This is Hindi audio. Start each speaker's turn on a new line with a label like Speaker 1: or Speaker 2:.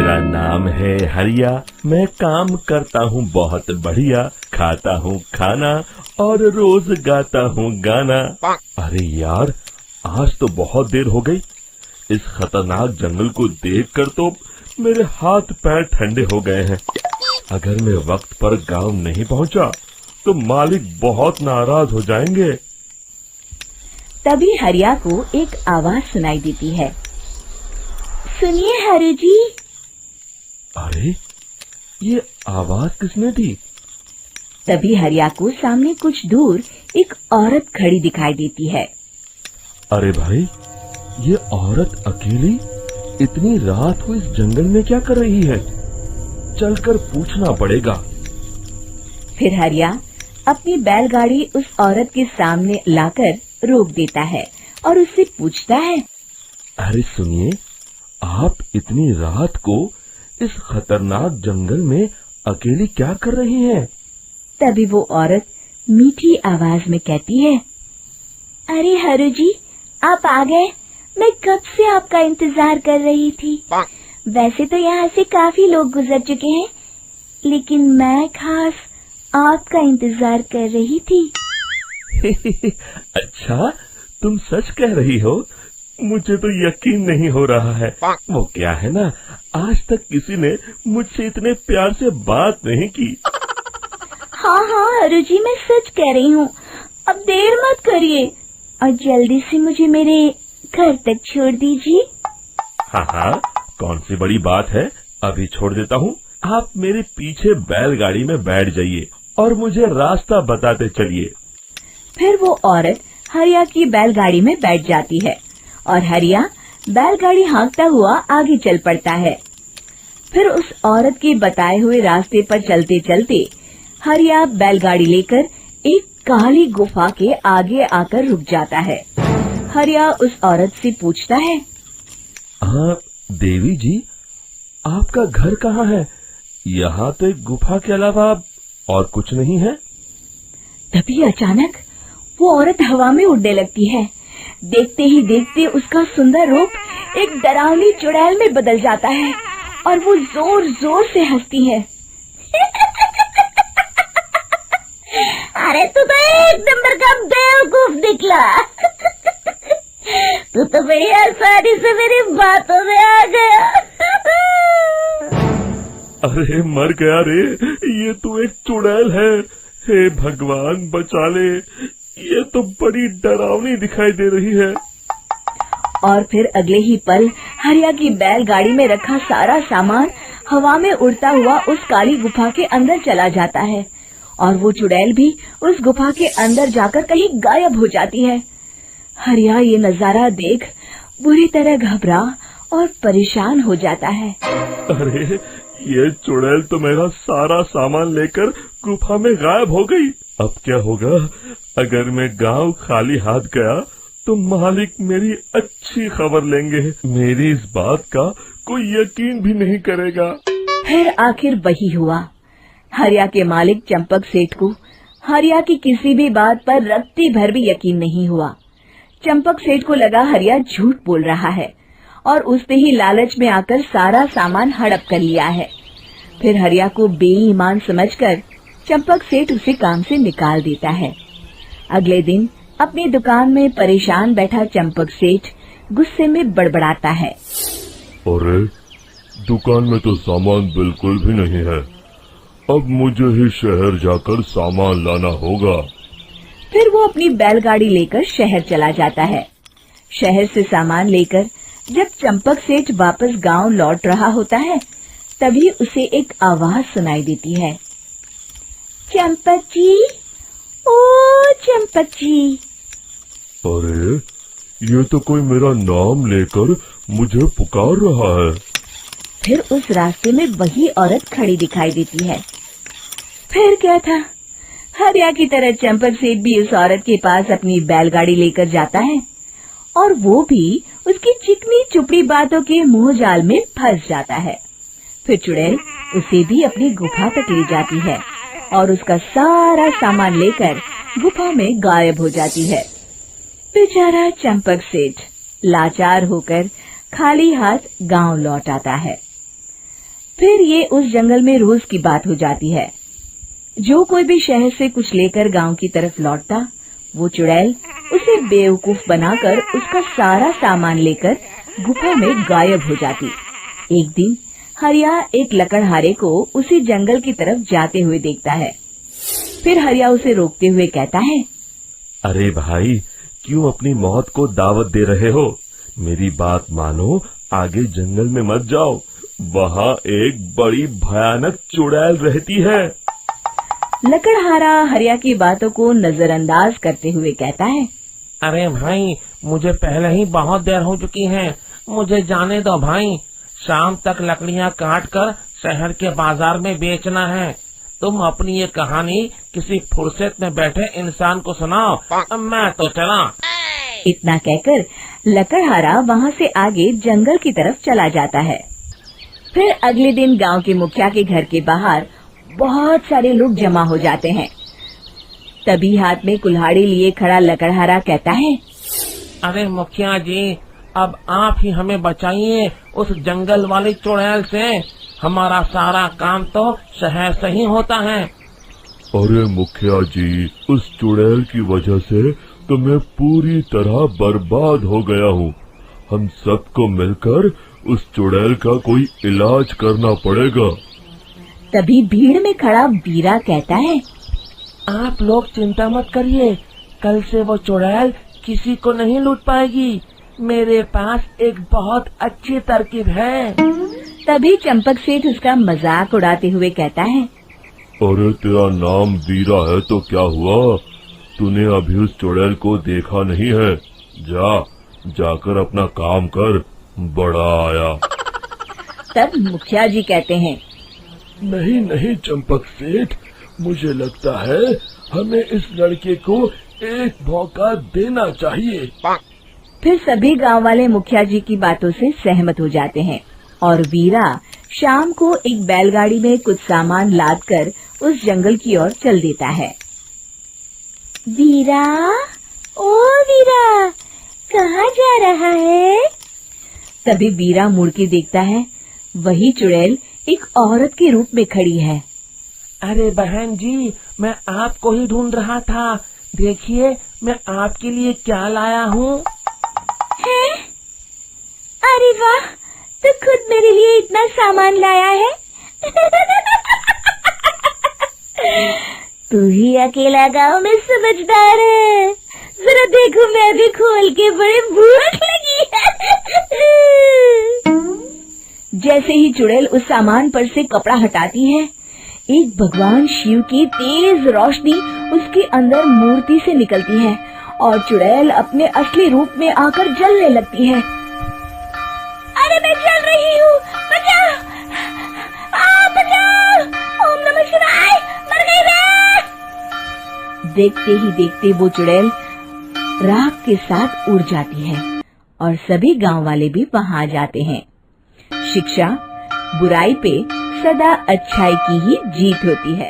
Speaker 1: मेरा नाम है हरिया, मैं काम करता हूँ बहुत बढ़िया, खाता हूँ खाना और रोज गाता हूँ गाना। अरे यार, आज तो बहुत देर हो गई। इस खतरनाक जंगल को देखकर तो मेरे हाथ पैर ठंडे हो गए हैं। अगर मैं वक्त पर गांव नहीं पहुंचा तो मालिक बहुत नाराज हो जाएंगे।
Speaker 2: तभी हरिया को एक आवाज सुनाई देती है। सुनिए हरु जी।
Speaker 1: अरे, ये आवाज किसने दी?
Speaker 2: तभी हरिया को सामने कुछ दूर एक औरत खड़ी दिखाई देती है।
Speaker 1: अरे भाई, ये औरत अकेली इतनी रात को इस जंगल में क्या कर रही है? चलकर पूछना पड़ेगा।
Speaker 2: फिर हरिया अपनी बैलगाड़ी उस औरत के सामने लाकर रोक देता है और उससे पूछता है।
Speaker 1: अरे सुनिए, आप इतनी रात को इस खतरनाक जंगल में अकेली क्या कर रही हैं?
Speaker 2: तभी वो औरत मीठी आवाज में कहती है। अरे हरु जी, आप आ गए। मैं कब से आपका इंतजार कर रही थी। वैसे तो यहाँ से काफी लोग गुजर चुके हैं, लेकिन मैं खास आपका इंतजार कर रही थी।
Speaker 1: अच्छा, तुम सच कह रही हो? मुझे तो यकीन नहीं हो रहा है। वो क्या है ना, आज तक किसी ने मुझसे इतने प्यार से बात नहीं की।
Speaker 2: हाँ हाँ हरु जी, मैं सच कह रही हूँ। अब देर मत करिए और जल्दी से मुझे मेरे घर तक छोड़ दीजिए।
Speaker 1: हाँ हाँ, कौन सी बड़ी बात है, अभी छोड़ देता हूँ। आप मेरे पीछे बैलगाड़ी में बैठ जाइए और मुझे रास्ता बताते चलिए।
Speaker 2: फिर वो औरत हरिया की बैलगाड़ी में बैठ जाती है और हरिया बैलगाड़ी हाँकता हुआ आगे चल पड़ता है। फिर उस औरत के बताए हुए रास्ते पर चलते चलते हरिया बैलगाड़ी लेकर एक काली गुफा के आगे आकर रुक जाता है। हरिया उस औरत से पूछता है।
Speaker 1: हाँ देवी जी, आपका घर कहाँ है? यहाँ तो एक गुफा के अलावा और कुछ नहीं है।
Speaker 2: तभी अचानक वो औरत हवा में उड़ने लगती है। देखते ही देखते उसका सुंदर रूप एक डरावनी चुड़ैल में बदल जाता है और वो जोर जोर से हंसती है। अरे तू तो एक नंबर का बेवकूफ निकला। तू तो बड़ी आसानी से मेरी बातों में आ गया।
Speaker 1: अरे मर गया रे, ये तो एक चुड़ैल है। हे भगवान बचा ले, ये तो बड़ी डरावनी दिखाई दे रही है।
Speaker 2: और फिर अगले ही पल हरिया की बैलगाड़ी में रखा सारा सामान हवा में उड़ता हुआ उस काली गुफा के अंदर चला जाता है और वो चुड़ैल भी उस गुफा के अंदर जाकर कहीं गायब हो जाती है। हरिया ये नजारा देख बुरी तरह घबरा और परेशान हो जाता है।
Speaker 1: अरे, ये चुड़ैल तो मेरा सारा सामान लेकर गुफा में गायब हो गई। अब क्या होगा? अगर मैं गांव खाली हाथ गया तो मालिक मेरी अच्छी खबर लेंगे। मेरी इस बात का कोई यकीन भी नहीं करेगा।
Speaker 2: फिर आखिर वही हुआ। हरिया के मालिक चंपक सेठ को हरिया की किसी भी बात पर रत्ती भर भी यकीन नहीं हुआ। चंपक सेठ को लगा हरिया झूठ बोल रहा है और उसने ही लालच में आकर सारा सामान हड़प कर लिया है। फिर हरिया को बेईमान समझकर चंपक सेठ उसे काम से निकाल देता है। अगले दिन अपनी दुकान में परेशान बैठा चंपक सेठ गुस्से में बड़बड़ाता है।
Speaker 1: अरे, दुकान में तो सामान बिल्कुल भी नहीं है। अब मुझे ही शहर जाकर सामान लाना होगा।
Speaker 2: फिर वो अपनी बैलगाड़ी लेकर शहर चला जाता है। शहर से सामान लेकर जब चंपक सेठ वापस गांव लौट रहा होता है, तभी उसे एक आवाज सुनाई देती है। चंपक जी, ओ चंपक जी।
Speaker 1: अरे, ये तो कोई मेरा नाम लेकर मुझे पुकार रहा है।
Speaker 2: फिर उस रास्ते में वही औरत खड़ी दिखाई देती है। फिर क्या था, हरिया की तरह चंपक सेठ भी उस औरत के पास अपनी बैलगाड़ी लेकर जाता है और वो भी उसकी चिकनी चुपड़ी बातों के मुंह जाल में फंस जाता है। फिर चुड़ैल उसे भी अपनी गुफा तक ले जाती है और उसका सारा सामान लेकर गुफा में गायब हो जाती है। बेचारा चंपक सेठ लाचार होकर खाली हाथ गांव लौट आता है। फिर ये उस जंगल में रोज की बात हो जाती है। जो कोई भी शहर से कुछ लेकर गांव की तरफ लौटता, वो चुड़ैल उसे बेवकूफ बनाकर उसका सारा सामान लेकर गुफा में गायब हो जाती। एक दिन हरिया एक लकड़हारे को उसी जंगल की तरफ जाते हुए देखता है। फिर हरिया उसे रोकते हुए कहता है,
Speaker 1: अरे भाई, क्यों अपनी मौत को दावत दे रहे हो? मेरी बात मानो, आगे जंगल में मत जाओ, वहाँ एक बड़ी भयानक चुड़ैल रहती है।
Speaker 2: लकड़हारा हरिया की बातों को नजरअंदाज करते हुए कहता है,
Speaker 3: अरे भाई, मुझे पहले ही बहुत देर हो चुकी है, मुझे जाने दो भाई। शाम तक लकड़ियाँ काट कर शहर के बाजार में बेचना है। तुम अपनी ये कहानी किसी फुर्सत में बैठे इंसान को सुनाओ, मैं तो चला।
Speaker 2: इतना कहकर लकड़हारा वहाँ से आगे जंगल की तरफ चला जाता है। फिर अगले दिन गांव के मुखिया के घर के बाहर बहुत सारे लोग जमा हो जाते हैं। तभी हाथ में कुल्हाड़ी लिए खड़ा लकड़हारा कहता है,
Speaker 3: अरे मुखिया जी, अब आप ही हमें बचाइए उस जंगल वाली चुड़ैल से। हमारा सारा काम तो शहर से ही होता है।
Speaker 1: अरे मुखिया जी, उस चुड़ैल की वजह से तो मैं पूरी तरह बर्बाद हो गया हूँ। हम सबको मिलकर उस चुड़ैल का कोई इलाज करना पड़ेगा।
Speaker 2: तभी भीड़ में खड़ा वीरा कहता है,
Speaker 3: आप लोग चिंता मत करिए, कल से वो चुड़ैल किसी को नहीं लूट पाएगी। मेरे पास एक बहुत अच्छी तरकीब है।
Speaker 2: तभी चंपक सेठ उसका मजाक उड़ाते हुए कहता है,
Speaker 1: अरे तेरा नाम वीरा है तो क्या हुआ? तूने अभी उस चुड़ैल को देखा नहीं है? जाकर अपना काम कर, बड़ा आया।
Speaker 2: तब मुखिया जी कहते हैं,
Speaker 1: नहीं नहीं चंपक सेठ, मुझे लगता है हमें इस लड़के को एक मौका देना चाहिए।
Speaker 2: फिर सभी गांव वाले मुखिया जी की बातों से सहमत हो जाते हैं और वीरा शाम को एक बैलगाड़ी में कुछ सामान लादकर उस जंगल की ओर चल देता है। वीरा, ओ वीरा, कहाँ जा रहा है? तभी वीरा मुड़ के देखता है, वही चुड़ैल एक औरत के रूप में खड़ी है।
Speaker 3: अरे बहन जी, मैं आपको ही ढूंढ रहा था। देखिए, मैं आपके लिए क्या लाया हूँ।
Speaker 2: अरे वाह, तो खुद मेरे लिए इतना सामान लाया है। तू ही अकेला गांव में समझदार है। जरा देखो, मैं भी खोल के, बड़े भूख लगी है। जैसे ही चुड़ैल उस सामान पर से कपड़ा हटाती है, एक भगवान शिव की तेज रोशनी उसके अंदर मूर्ति से निकलती है और चुड़ैल अपने असली रूप में आकर जलने लगती है। अरे मैं जल रही हूँ, बचाओ! बचाओ! ओम नमः शिवाय, मर गई मैं! देखते ही देखते वो चुड़ैल राख के साथ उड़ जाती है और सभी गांव वाले भी वहां जाते हैं। शिक्षा बुराई पे सदा अच्छाई की ही जीत होती है।